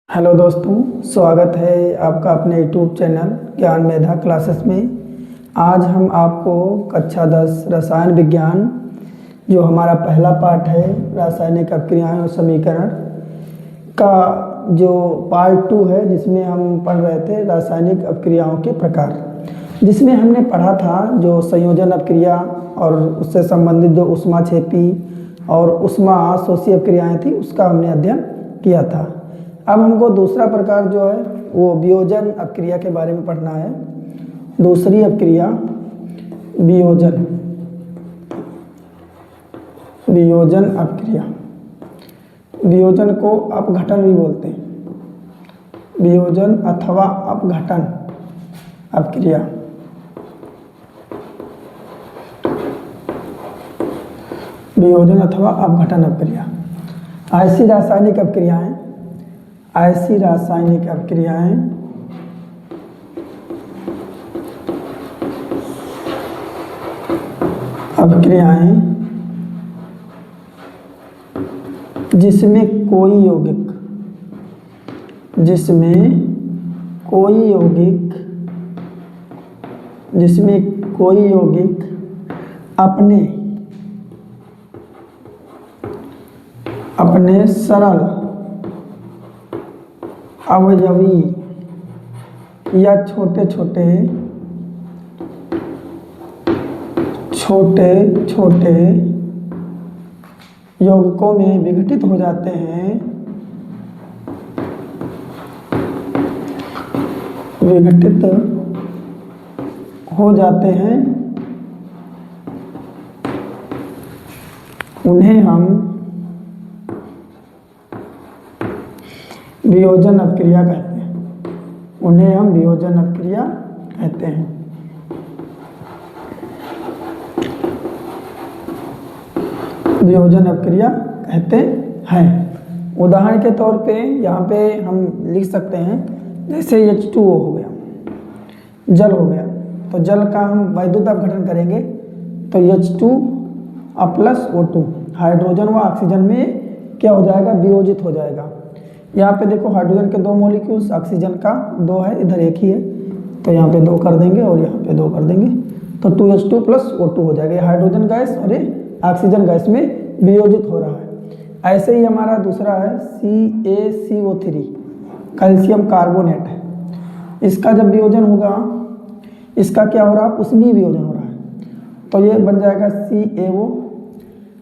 Hello दोस्तों, स्वागत है आपका अपने यूट्यूब चैनल ज्ञान मेधा क्लासेस में। आज हम आपको कक्षा 10 रसायन विज्ञान जो हमारा पहला पार्ट है रासायनिक अपक्रियाएं और समीकरण का जो पार्ट 2 है, जिसमें हम पढ़ रहे थे रासायनिक अपक्रियाओं के प्रकार, जिसमें हमने पढ़ा था जो संयोजन अपक्रिया और उससे संबंधित जो ऊष्माक्षेपी और ऊष्मा शोषी अपक्रियाएं थी उसका हमने अध्ययन किया था। अब हमको दूसरा प्रकार जो है वो वियोजन अपक्रिया के बारे में पढ़ना है। दूसरी अपक्रिया वियोजन वियोजन अपक्रिया। वियोजन को अपघटन भी बोलते हैं, वियोजन अथवा अपघटन अपक्रिया। वियोजन अथवा अपघटन अपक्रिया ऐसी रासायनिक अपक्रियाएं जिसमें कोई यौगिक अपने सरल अवयवी या छोटे छोटे यौगिकों में विघटित हो जाते हैं, उन्हें हम वियोजन अपक्रिया कहते हैं। वियोजन अपक्रिया कहते हैं। उदाहरण के तौर पे यहाँ पे हम लिख सकते हैं, जैसे H2O हो गया, जल हो गया, तो जल का हम वैद्युत अपघटन करेंगे तो H2 प्लस O2 हाइड्रोजन व ऑक्सीजन में क्या हो जाएगा, वियोजित हो जाएगा। यहाँ पे देखो हाइड्रोजन के 2 मॉलिक्यूल्स, ऑक्सीजन का 2 है, इधर एक ही है, तो यहाँ पे 2 कर देंगे और यहाँ पे 2 कर देंगे, तो 2H2 प्लस O2 हो जाएगा। हाइड्रोजन गैस और ये ऑक्सीजन गैस में वियोजित हो रहा है। ऐसे ही हमारा दूसरा है CaCO3 कैल्शियम कार्बोनेट है। इसका जब वियोजन होगा, इसका क्या हो रहा है, उसमें वियोजन हो रहा है, तो ये बन जाएगा CaO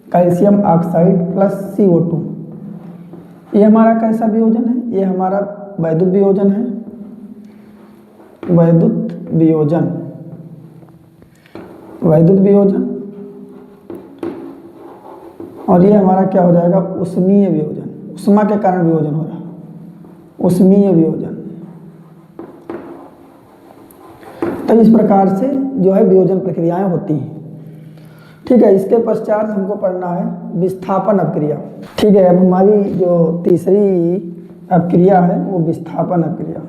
calcium oxide plus CO2। ये हमारा कैसा वियोजन है, ये हमारा वैद्युत वियोजन है, वैद्युत वियोजन। और ये हमारा क्या हो जाएगा, ऊष्मीय वियोजन। ऊष्मा के कारण वियोजन हो रहा है, ऊष्मीय वियोजन। तो इस प्रकार से जो है वियोजन प्रक्रियाएं होती हैं। ठीक है, इसके पश्चात हमको पढ़ना है विस्थापन अपक्रिया। ठीक है, अब हमारी जो तीसरी अपक्रिया है वो विस्थापन अपक्रिया।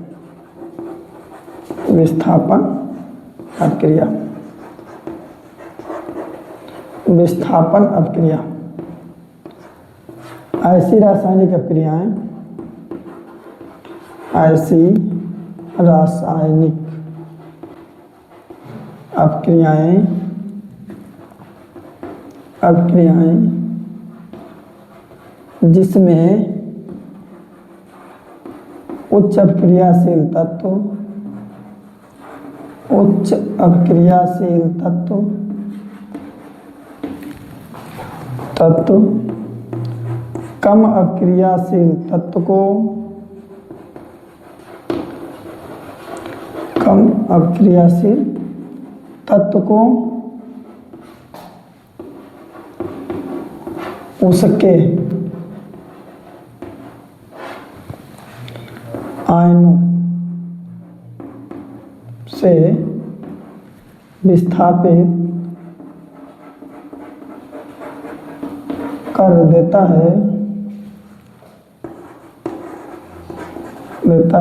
ऐसी रासायनिक अपक्रियाएं जिसमें उच्च अपक्रियाशील तत्व कम अपक्रियाशील तत्व को उसके आयनों से विस्थापित कर देता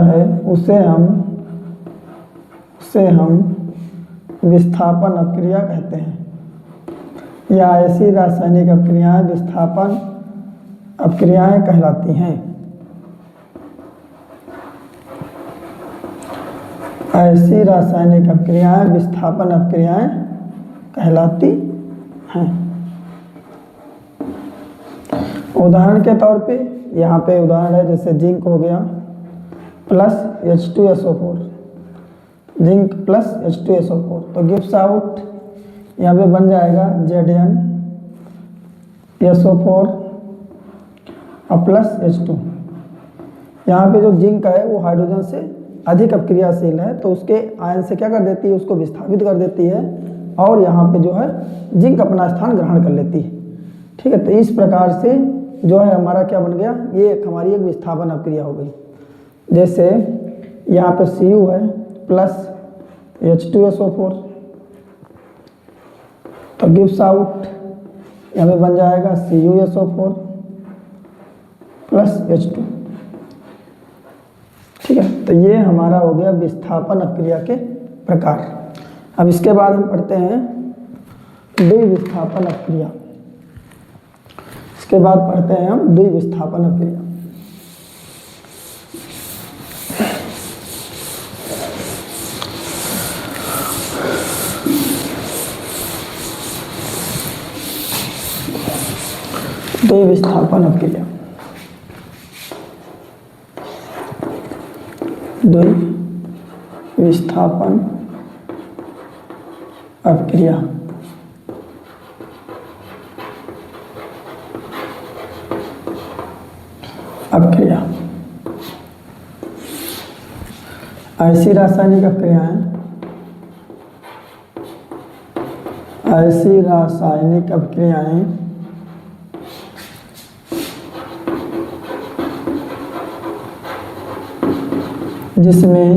है, उसे हम विस्थापन अपक्रिया कहते हैं। या ऐसी रासायनिक अपक्रियाएं विस्थापन अपक्रियाएं कहलाती हैं। ऐसी रासायनिक अपक्रियाएं विस्थापन अपक्रियाएं कहलाती हैं। उदाहरण के तौर पे यहाँ पे उदाहरण है, जैसे जिंक हो गया plus H2SO4, zinc plus H2SO4, तो गिव्स आउट यहाँ पे बन जाएगा ZnSO4 और प्लस H2। यहाँ पे जो जिंक है वो हाइड्रोजन से अधिक अपक्रियाशील है, तो उसके आयन से क्या कर देती है, उसको विस्थापित कर देती है और यहाँ पे जो है जिंक अपना स्थान ग्रहण कर लेती है। ठीक है, तो इस प्रकार से जो है हमारा क्या बन गया, ये हमारी एक विस्थापन अपक्रिया हो गई। जैसे यहाँ पे Cu है प्लस H2SO4, तो गिव्स आउट यहाँ पे बन जाएगा CuSO4 प्लस H2। ठीक है, तो ये हमारा हो गया विस्थापन अपक्रिया के प्रकार। अब इसके बाद हम पढ़ते हैं द्विविस्थापन अपक्रिया। इसके बाद पढ़ते हैं हम द्विविस्थापन अपक्रिया। द्विविस्थापन अपक्रिया, द्विविस्थापन अपक्रिया। अपक्रिया ऐसी रासायनिक अपक्रियाएं, ऐसी रासायनिक अपक्रियाएं जिसमें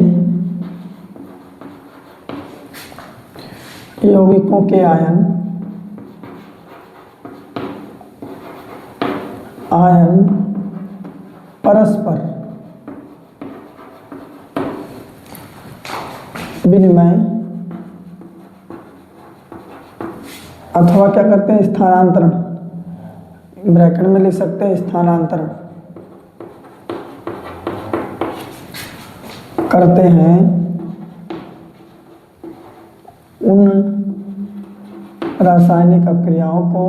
यौगिकों के आयन परस्पर विनिमय अथवा क्या करते हैं, स्थानांतरण, ब्रैकेट में लिख सकते हैं स्थानांतरण करते हैं, उन रासायनिक अपक्रियाओं को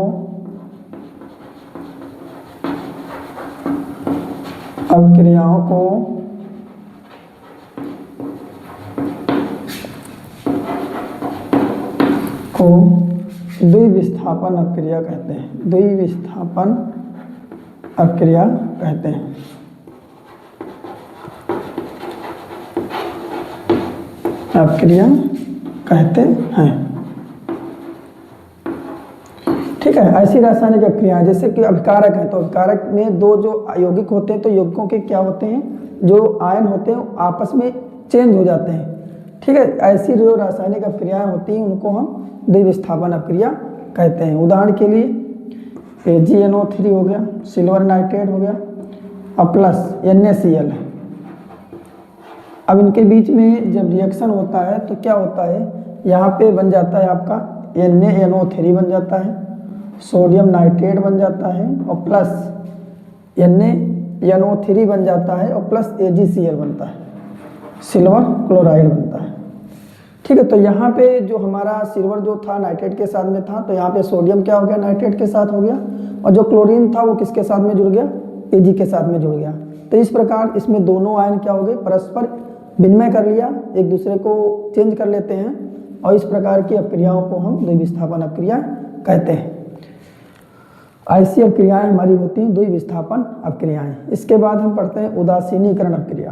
द्विविस्थापन अपक्रिया कहते हैं। द्विविस्थापन अपक्रिया कहते हैं। अपक्रिया कहते हैं। ठीक है, ऐसी रासायनिक अपक्रिया जैसे कि अभिकारक है, तो अभिकारक में दो जो यौगिक होते हैं, तो यौगिकों के क्या होते हैं, जो आयन होते हैं आपस में चेंज हो जाते हैं। ठीक है, ऐसी जो रासायनिक अपक्रियाएं होती हैं उनको हम द्विविस्थापन अपक्रिया कहते हैं। उदाहरण के लिए AgNO3 हो गया, सिल्वर नाइट्रेट हो गया और प्लस NaCl है। अब इनके बीच में जब रिएक्शन होता है तो क्या होता है, यहाँ पे बन जाता है आपका NaNO3 बन जाता है, सोडियम नाइट्रेट बन जाता है और प्लस NaNO3 बन जाता है और प्लस AgCl बनता है, सिल्वर क्लोराइड बनता है। ठीक है, तो यहाँ पे जो हमारा सिल्वर जो था नाइट्रेट के साथ में था, तो यहाँ पे सोडियम क्या हो गया, नाइट्रेट के साथ हो गया, और जो क्लोरीन था वो किसके साथ में जुड़ गया, Ag के साथ में जुड़ गया। तो इस प्रकार इसमें दोनों आयन क्या हो गए, परस्पर विनिमय कर लिया, एक दूसरे को चेंज कर लेते हैं, और इस प्रकार की अपक्रियाओं को हम द्विविस्थापन अपक्रिया कहते हैं। ऐसी अपक्रियाएं हमारी होती हैं द्विविस्थापन अपक्रियाएं। इसके बाद हम पढ़ते हैं उदासीनीकरण अपक्रिया।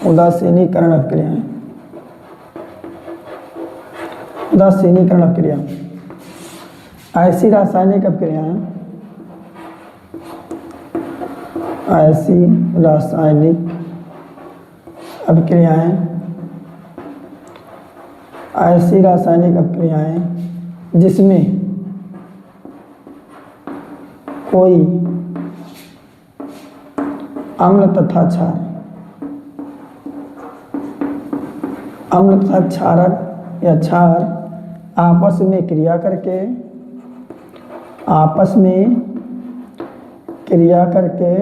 उदासीनीकरण अपक्रियाएं। उदासीनीकरण अपक्रिया ऐसी रासायनिक अपक्रियाएं, ऐसी रासायनिक अपक्रियाएं, ऐसी रासायनिक अपक्रियाएं जिसमें कोई अम्ल तथा क्षार, अम्ल तथा क्षारक या क्षार आपस में क्रिया करके आपस में क्रिया करके,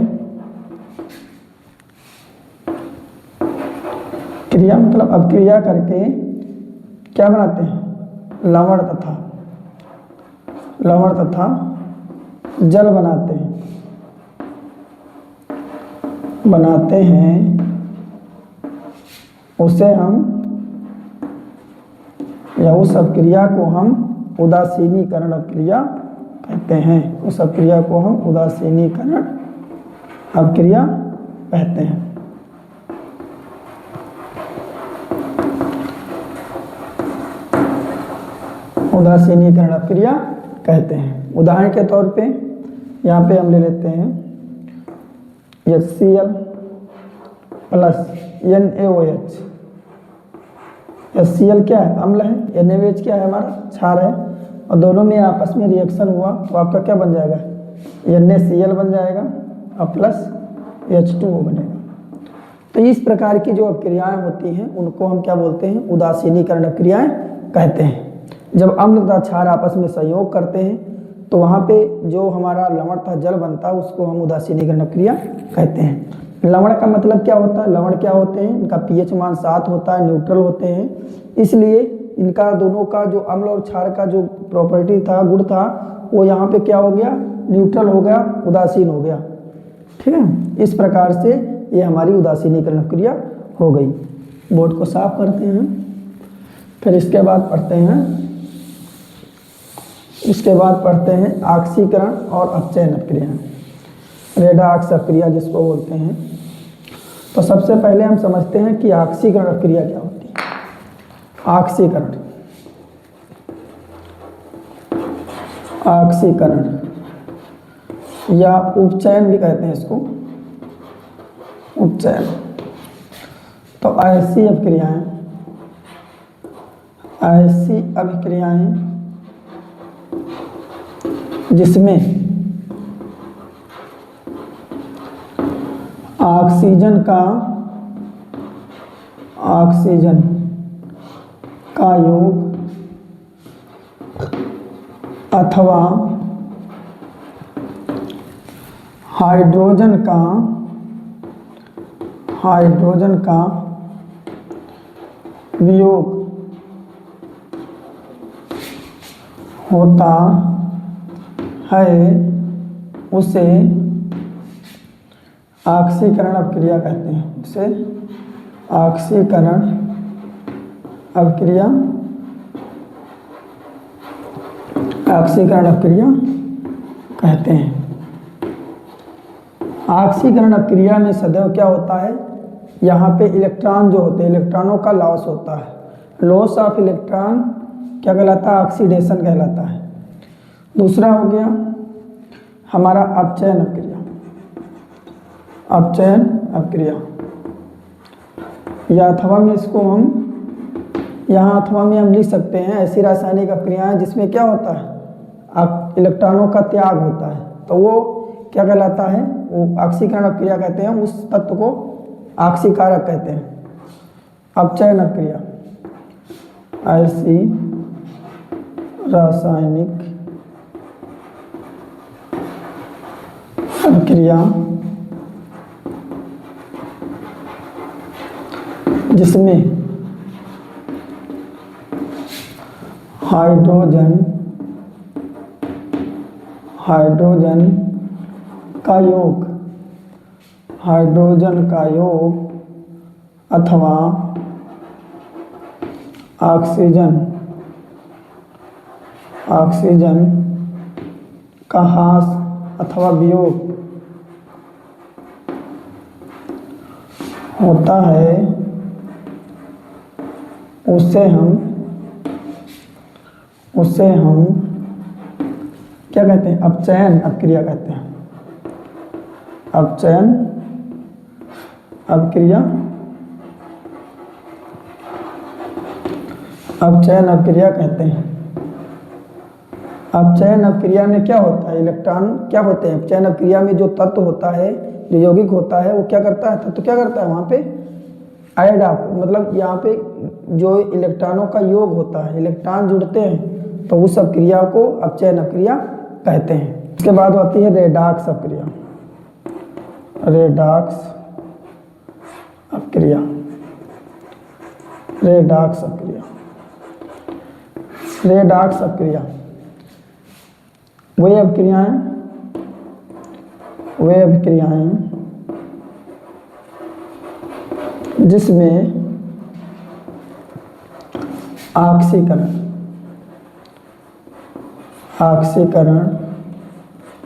क्रिया मतलब अपक्रिया करके क्या बनाते हैं, लवण तथा जल बनाते हैं, उसे हम या उस अपक्रिया को हम उदासीनीकरण अपक्रिया कहते हैं। उस अपक्रिया को हम उदासीनीकरण अपक्रिया कहते हैं। उदासीनीकरण अपक्रिया कहते हैं। उदाहरण के तौर पे यहाँ पे हम ले लेते हैं HCl प्लस NaOH। HCl क्या है, अम्ल है, NaOH क्या है, हमारा क्षार है, और दोनों में आपस में रिएक्शन हुआ तो आपका क्या बन जाएगा, NaCl बन जाएगा और प्लस H2O बनेगा। तो इस प्रकार की जो अपक्रियाएं होती हैं उनको हम क्या बोलते हैं, उदासीनीकरण अपक्रियाएं कहते हैं। जब अम्ल तथा क्षार आपस में संयोग करते हैं तो वहाँ पे जो हमारा लवण तथा जल बनता है उसको हम उदासीनीकरण अपक्रिया कहते हैं। लवण का मतलब क्या होता है, लवण क्या होते हैं, इनका pH मान 7 होता है, न्यूट्रल होते हैं, इसलिए इनका दोनों का जो अम्ल और क्षार का जो प्रॉपर्टी था, गुण था, वो यहाँ पे क्या हो गया, न्यूट्रल हो गया, उदासीन हो गया। ठीक है, इस प्रकार से ये हमारी उदासीनीकरण अपक्रिया हो गई। बोर्ड को साफ करते हैं। फिर इसके बाद पढ़ते हैं ऑक्सीकरण और अपचयन अपक्रिया, रेडॉक्स अपक्रिया जिसको बोलते हैं। तो सबसे पहले हम समझते हैं कि ऑक्सीकरण अपक्रिया क्या होती है। ऑक्सीकरण या उपचयन भी कहते हैं इसको, उपचयन। तो ऐसी अभिक्रियाएं जिसमें ऑक्सीजन का योग अथवा हाइड्रोजन का वियोग होता है उसे ऑक्सीकरण अपक्रिया कहते हैं। उसे ऑक्सीकरण अपक्रिया कहते हैं। ऑक्सीकरण अपक्रिया में सदैव क्या होता है, यहाँ पे इलेक्ट्रॉन जो होते हैं, इलेक्ट्रॉनों का लॉस होता है। लॉस ऑफ इलेक्ट्रॉन क्या कहलाता है, ऑक्सीडेशन कहलाता है। दूसरा हो गया हमारा अपचयन अपक्रिया, या अथवा में इसको हम अथवा में हम लिख सकते हैं ऐसी रासायनिक अपक्रियाएं जिसमें क्या होता है, इलेक्ट्रॉनों का त्याग होता है, तो वो क्या कहलाता है, वो ऑक्सीकरण अपक्रिया कहते हैं। उस तत्व को ऑक्सीकारक कहते हैं। अपचयन अपक्रिया ऐसी रासायनिक अपक्रिया जिसमें हाइड्रोजन का योग अथवा ऑक्सीजन का ह्रास अथवा वियोग होता है उसे हम क्या कहते हैं, अपचयन अपक्रिया कहते हैं। अपचयन अपक्रिया कहते हैं। अपचयन अपक्रिया में क्या होता है, इलेक्ट्रॉन क्या होते हैं, अपचयन अपक्रिया में जो तत्व होता है, जो यौगिक होता है, वो क्या करता है, तत्व क्या करता है, वहाँ पे ऐड आप मतलब यहाँ पे जो इलेक्ट्रॉनों का योग होता है, इलेक्ट्रॉन जुड़ते हैं, तो उस अपक्रिया को अपचयन अपक्रिया कहते हैं। इसके बाद आती है रेडॉक्स अपक्रिया। रेडॉक्स अपक्रिया, रेडॉक्स अपक्रिया, रेडॉक्स अपक्रिया वे अभिक्रियाएं जिसमें ऑक्सीकरण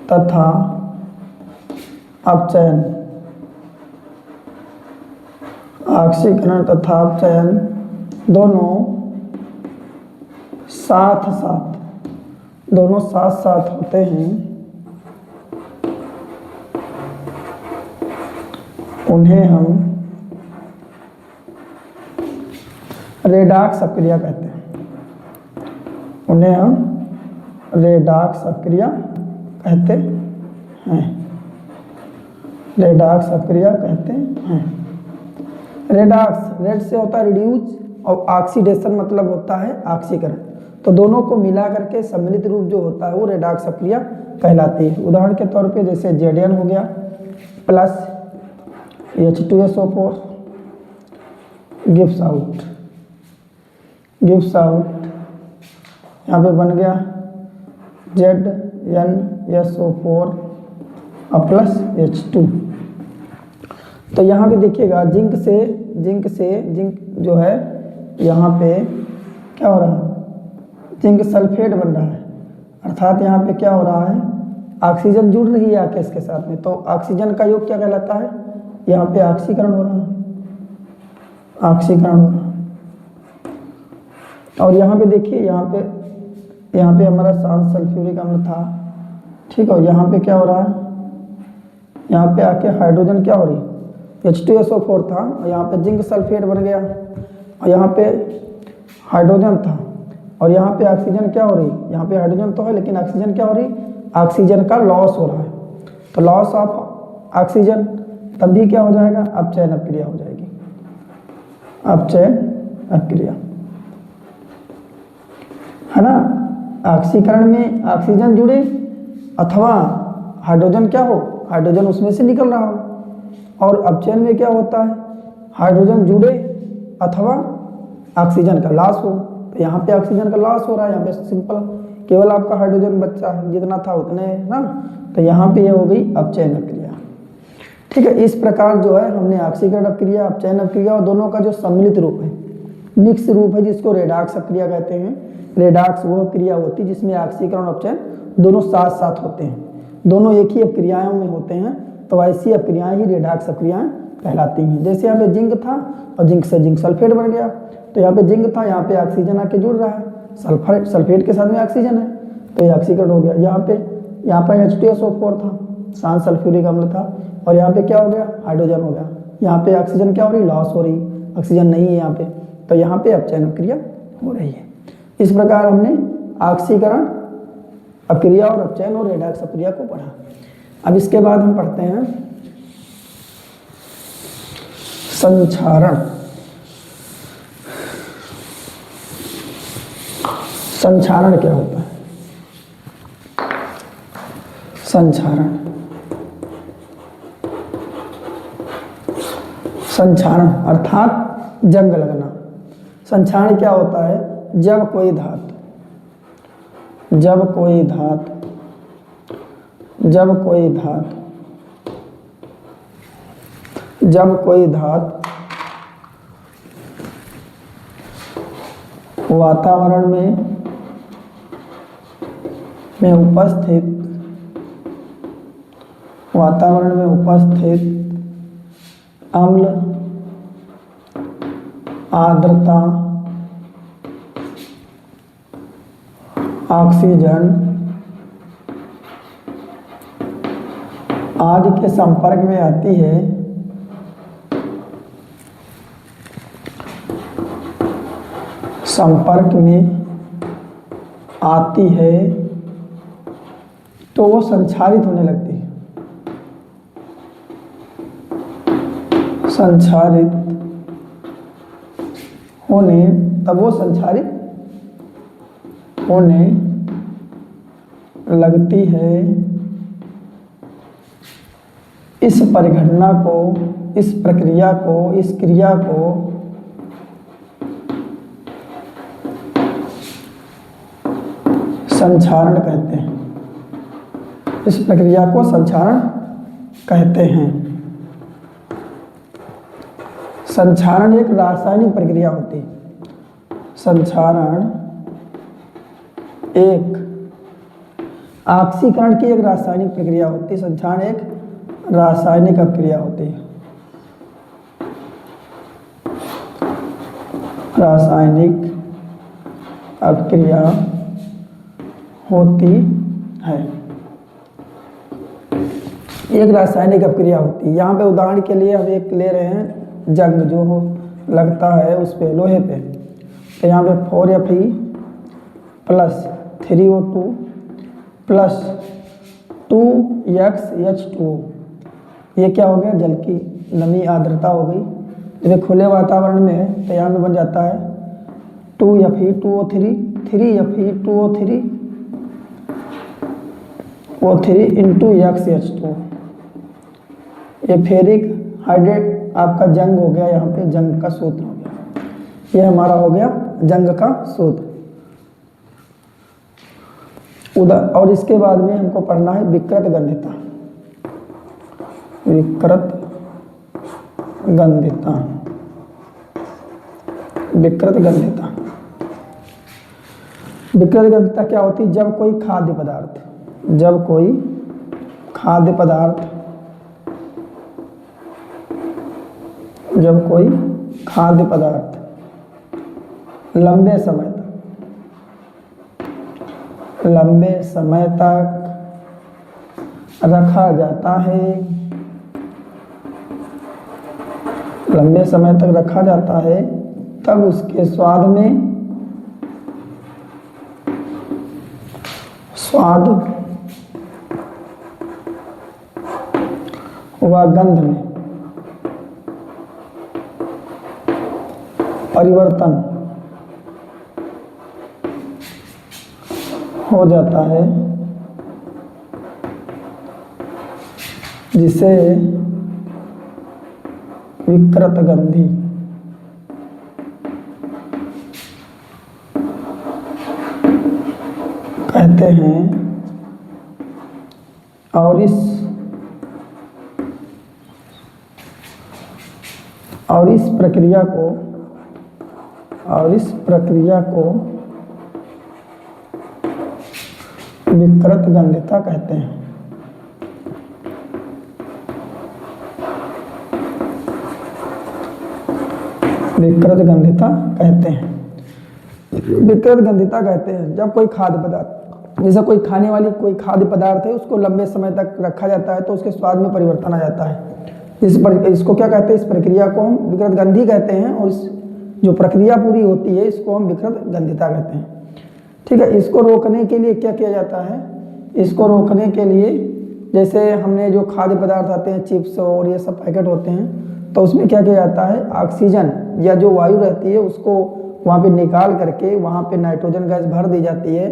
तथा अपचयन, ऑक्सीकरण तथा अपचयन दोनों साथ साथ होते हैं, उन्हें हम रेडॉक्स अपक्रिया कहते हैं। उन्हें हम रेडॉक्स अपक्रिया कहते हैं, रेडॉक्स अपक्रिया कहते हैं। रेडॉक्स, रेड से होता है रिड्यूस और ऑक्सीडेशन मतलब होता है ऑक्सीकरण, तो दोनों को मिला करके सम्मिलित रूप जो होता है वो रेडॉक्स अपक्रिया कहलाती है। उदाहरण के तौर पे जैसे Zn हो गया प्लस H2SO4 गिव्स आउट, यहाँ पे बन गया ZnSO4 और प्लस H2। तो यहाँ पे देखिएगा जिंक जो है यहाँ पे क्या हो रहा है, जिंक सल्फेट बन रहा है, अर्थात यहाँ पे क्या हो रहा है, ऑक्सीजन जुड़ रही है आके इसके साथ में, तो ऑक्सीजन का योग क्या कहलाता है, यहाँ पे ऑक्सीकरण हो रहा है, ऑक्सीकरण हो रहा है। और यहाँ पे देखिए यहाँ पे हमारा सांस सल्फ्यूरिक अम्ल था, ठीक है, यहाँ पे क्या हो रहा है, यहाँ पे आके हाइड्रोजन क्या हो रही है, H2SO4 था और यहाँ पे जिंक सल्फेट बन गया और यहाँ पे हाइड्रोजन था और यहाँ पे ऑक्सीजन क्या हो रही, यहाँ पे हाइड्रोजन तो है लेकिन ऑक्सीजन क्या हो रही, ऑक्सीजन का लॉस हो रहा है, तो लॉस ऑफ ऑक्सीजन, तब भी क्या हो जाएगा, अपचयन अपक्रिया हो जाएगी, अपचयन अपक्रिया, है ना। ऑक्सीकरण में ऑक्सीजन जुड़े अथवा हाइड्रोजन क्या हो, हाइड्रोजन उसमें से निकल रहा हो, और अपचयन में क्या होता है, हाइड्रोजन जुड़े अथवा ऑक्सीजन का लॉस हो, तो यहाँ पे ऑक्सीजन का लॉस हो रहा है, यहाँ पे सिंपल केवल आपका हाइड्रोजन बचा है, जितना था उतने ना, तो यहाँ पे ये हो गई अपचयन अपक्रिया। ठीक है, इस प्रकार जो है हमने ऑक्सीकरण अपक्रिया, अपचयन अपक्रिया और दोनों का जो सम्मिलित रूप है, मिक्स रूप है, जिसको रेडॉक्स अपक्रिया कहते हैं। रेडॉक्स वो क्रिया होती है जिसमें ऑक्सीकरण और अपचयन दोनों साथ साथ होते हैं, दोनों एक ही अपक्रियाओं में होते हैं, तो ऐसी अपक्रियाएं ही रेडॉक्स अपक्रियाएं कहलाती हैं। जैसे यहाँ पे जिंक था और जिंक से जिंक सल्फेट बन गया, तो यहाँ पे जिंक था, यहाँ पे ऑक्सीजन आके जुड़ रहा है, सल्फेट के साथ में ऑक्सीजन है, तो ये ऑक्सीकरण हो गया। यहाँ पे H2SO4 था, सांस सल्फ्यूरिक अम्ल था, और यहाँ पे क्या हो गया, हाइड्रोजन हो गया, यहाँ पे ऑक्सीजन क्या हो रही, लॉस हो रही, ऑक्सीजन नहीं है यहाँ पे, तो यहाँ पे अपचयन अपक्रिया हो रही है। इस प्रकार हमने ऑक्सीकरण अपक्रिया और अपचयन और रेडॉक्स अपक्रिया को पढ़ा। अब इसके बाद हम पढ़ते हैं संक्षारण। संक्षारण क्या होता है, संक्षारण, संक्षारण अर्थात जंग लगना। संक्षारण क्या होता है, जब कोई धातु वातावरण में उपस्थित अम्ल, आर्द्रता, ऑक्सीजन आदि के संपर्क में आती है, तो वो संक्षारित होने लगती है। संक्षारित होने, तब वो संक्षारित होने लगती है इस परिघटना को, इस प्रक्रिया को, इस क्रिया को संक्षारण कहते हैं। इस प्रक्रिया को संक्षारण कहते हैं। संक्षारण एक रासायनिक प्रक्रिया होती है। संक्षारण एक ऑक्सीकरण की एक रासायनिक प्रक्रिया होती है। संक्षारण एक रासायनिक अभिक्रिया होती है। रासायनिक अभिक्रिया होती है। एक रासायनिक अभिक्रिया होती है। यहाँ पे उदाहरण के लिए हम एक ले रहे हैं जंग जो हो लगता है उस पे, लोहे पे। तो यहाँ पे 4Fe plus 3O2 plus 2XH2, ये क्या हो गया? जल की नमी, आर्द्रता हो गई। जब खुले वातावरण में है तो यहाँ पे बन जाता है 2Fe2O3, 3Fe2O3 O3 into XH2। ये फेरिक हाइड्रेट आपका जंग हो गया। यहाँ पे जंग का सूत्र हो गया। ये हमारा हो गया जंग का सूत्र। और इसके बाद में हमको पढ़ना है विकृत गंधिता। विकृत गंधिता, विकृत गंधिता। विकृत गंधिता क्या होती है? जब कोई खाद्य पदार्थ, जब कोई खाद्य पदार्थ, जब कोई खाद्य पदार्थ लंबे समय तक रखा जाता है, लंबे समय तक रखा जाता है, तब उसके स्वाद व गंध में परिवर्तन हो जाता है, जिसे विकृत गंधी कहते हैं। और इस प्रक्रिया को विकृत गंधिता कहते हैं। विकृत गंधिता कहते हैं। विकृत गंधिता कहते हैं जब कोई खाद्य पदार्थ, जैसे कोई खाने वाली कोई खाद्य पदार्थ है, उसको लंबे समय तक रखा जाता है तो उसके स्वाद में परिवर्तन आ जाता है। इसको क्या कहते हैं? इस प्रक्रिया को हम विकृत गंधी कहते हैं। और जो प्रक्रिया पूरी होती है इसको हम विकृत गंधिता कहते हैं। ठीक है। इसको रोकने के लिए क्या किया जाता है? इसको रोकने के लिए जैसे हमने जो खाद्य पदार्थ आते हैं, चिप्स और ये सब पैकेट होते हैं, तो उसमें क्या किया जाता है? ऑक्सीजन या जो वायु रहती है उसको वहाँ पे निकाल करके वहाँ पे नाइट्रोजन गैस भर दी जाती है।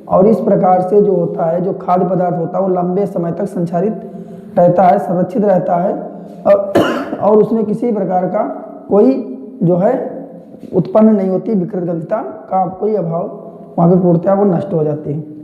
और इस प्रकार से जो होता है, जो खाद्य पदार्थ होता है वो लंबे समय तक संचारित रहता है, संरक्षित रहता है। और उसमें किसी प्रकार का कोई जो है उत्पन्न नहीं होती, विकृत गंधिता का कोई अभाव वहाँ पे पूर्णतः वो नष्ट हो जाती है।